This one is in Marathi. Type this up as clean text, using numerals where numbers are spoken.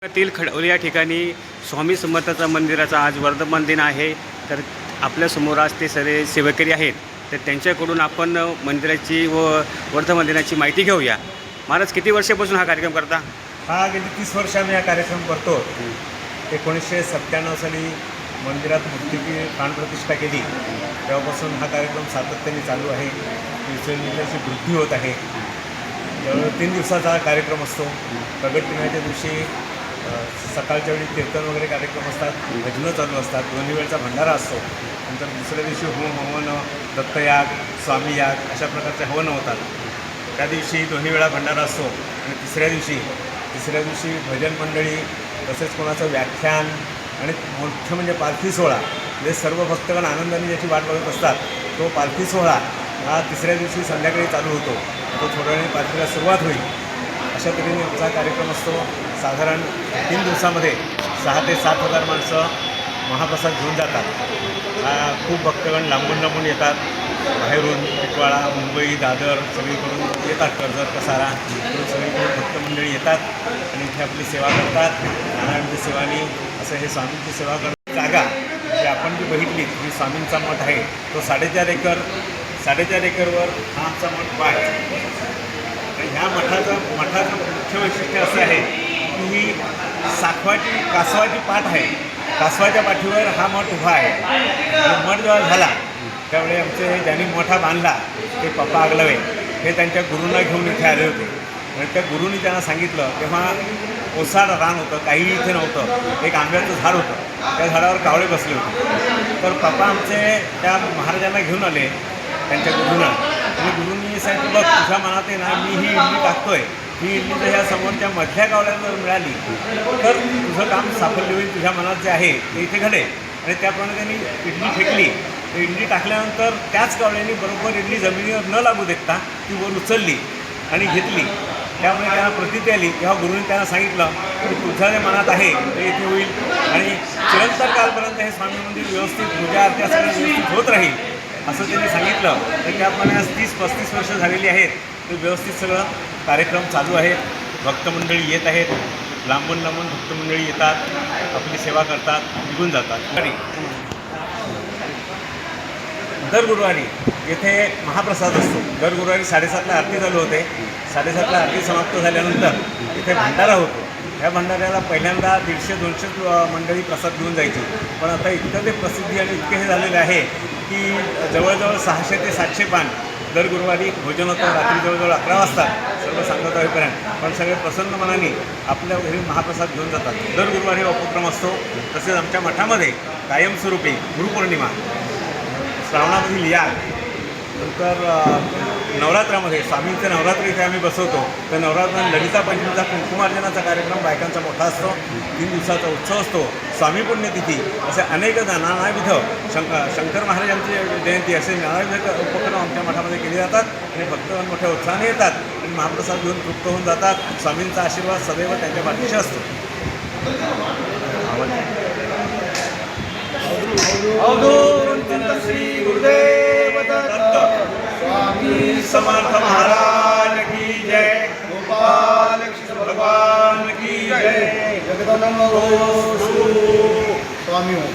तील खडवली या ठिकाणी स्वामी समर्थाचा मंदिराचा आज वर्धमान दिन आहे. तर आपल्यासमोर आज ते सर्व सेवेकरी आहेत. तर त्यांच्याकडून आपण मंदिराची व वर्धमान दिनाची माहिती घेऊया. महाराज, किती वर्षापासून हा कार्यक्रम करता? हा गेली 30 वर्ष आम्ही हा कार्यक्रम करतो. 1997 साली मंदिरात मूर्तीची प्राणप्रतिष्ठा केली. तेव्हापासून हा कार्यक्रम सातत्याने चालू आहे. दिवसेंदिवस वृद्धी होत आहे. जवळ 3 दिवसाचा हा कार्यक्रम असतो. प्रगट दिनाच्या दिवशी सकाळच्या वेळी कीर्तन वगैरे कार्यक्रम असतात, भजनं चालू असतात, 2 वेळचा भंडारा असतो. नंतर दुसऱ्या दिवशी होम हवन, दत्तयाग, स्वामी याग अशा प्रकारचे हवन होतात. त्या दिवशी 2 वेळा भंडारा असतो. आणि तिसऱ्या दिवशी भजन मंडळी, तसेच कोणाचं व्याख्यान आणि मुख्य म्हणजे पालखी सोहळा. जे सर्व भक्तगण आनंदाने ज्याची वाट बघत असतात, तो पालखी सोहळा हा तिसऱ्या दिवशी संध्याकाळी चालू होतो. तो थोड्या वेळाने पालखीला सुरुवात होईल. अशा तऱ्हेने आमचा कार्यक्रम असतो. साधारण 3 दिवसामध्ये 6,000 ते 7,000 माणसं महाप्रसाद घेऊन जातात. खूप भक्तगण लांबून येतात. बाहेरून टिटवाळा, मुंबई, दादर सगळीकडून येतात. कर्जत, कसारा इकडून सगळीकडून भक्तमंडळी येतात आणि इथे आपली सेवा करतात. नारायणची सेवानी असं हे स्वामींची सेवा करण्याची जागा जी आपण जी बघितली, ही स्वामींचा मठ आहे. तो 4.5 एकरवर हा आमचा मठ आहे. आणि ह्या मठाचं मुख्य वैशिष्ट्य असं आहे की ही कासवाची पाठ आहे. कासवाच्या पाठीवर हा मठ उभा आहे. आणि मठ जेव्हा झाला त्यावेळी आमचे ज्यांनी मोठा बांधला ते पप्पा आगलवे हे त्यांच्या गुरूंना घेऊन इथे आले होते. आणि त्या गुरूंनी त्यांना सांगितलं, तेव्हा ओसाड रान होतं, काहीही इथे नव्हतं. एक आंब्याचं झाड होतं, त्या झाडावर कावळे बसले होते. तर पप्पा आमचे त्या महाराजांना घेऊन आले त्यांच्या गुरूंना. आणि गुरूंनी सांगितलं, बघ तुझ्या मनात आहे ना, मी ही इडली टाकतोय, ही इडली जर ह्या समोरच्या मधल्या कावळ्यांना जर मिळाली तर तुझं काम साफल्य होईल, तुझ्या मनात जे आहे ते इथे घडेल. आणि त्याप्रमाणे त्यांनी इडली फेकली. इडली टाकल्यानंतर त्याच कावळ्यांनी बरोबर इडली जमिनीवर न लागू देता ती वर उचलली आणि घेतली. त्यामुळे त्यांना प्रतीती आली. तेव्हा गुरुंनी त्यांना सांगितलं की तुझ्या जे मनात आहे ते इथे होईल आणि चिरंतर कालपर्यंत हे स्वामी मंदिर व्यवस्थित पूजा अर्चा सगळं व्यवस्थित होत राहील असं त्यांनी सांगितलं. तर त्याप्रमाणे आज 30-35 वर्ष झालेली आहेत. ते व्यवस्थित सगळं कार्यक्रम चालू आहेत. भक्तमंडळी येत आहेत. लांबून भक्तमंडळी येतात, आपली सेवा करतात, निघून जातात. दर गुरुवारी येथे महाप्रसाद असतो. दर गुरुवारी 7:30ला आरती चालू होते. 7:30ला आरती समाप्त झाल्यानंतर इथे भंडारा होतो. ह्या भंडाऱ्याला पहिल्यांदा 150-200 मंडळी प्रसाद घेऊन जायची. पण आता इतकं ते प्रसिद्धी आणि इतके हे झालेले आहे की जवळजवळ 600 ते 700 पान दर गुरुवारी भोजन होतं. रात्री जवळजवळ 11 वाजता सर्व सांगत होईपर्यंत. पण सगळे प्रसन्न मनाने आपल्या घरी महाप्रसाद घेऊन जातात. दर गुरुवारी उपक्रम असतो. तसेच आमच्या मठामध्ये कायमस्वरूपी गुरुपौर्णिमा, श्रावणामधील याग, नंतर नवरात्रामध्ये स्वामींचे नवरात्र इथे आम्ही बसवतो. तर नवरात्रात ललिता पंचमीचा कुंकुमार्जनाचा कार्यक्रम बायकांचा मोठा असतो. 3 दिवसाचा उत्सव असतो. स्वामी पुण्यतिथी असे अनेक नानाविध शंकर महाराजांची जयंती असे नानाविध उपक्रम आमच्या मठामध्ये केले जातात. आणि भक्तगण मोठ्या उत्साहाने येतात आणि महाप्रसाद घेऊन तृप्त होऊन जातात. स्वामींचा आशीर्वाद सदैव त्यांच्या पाठीशी असतो. श्री गुरुदेव दत्त स्वामी समर्थ महाराज की जय. गोपाल कृष्ण भगवान की जय. जगदम्ब स्वामी हो.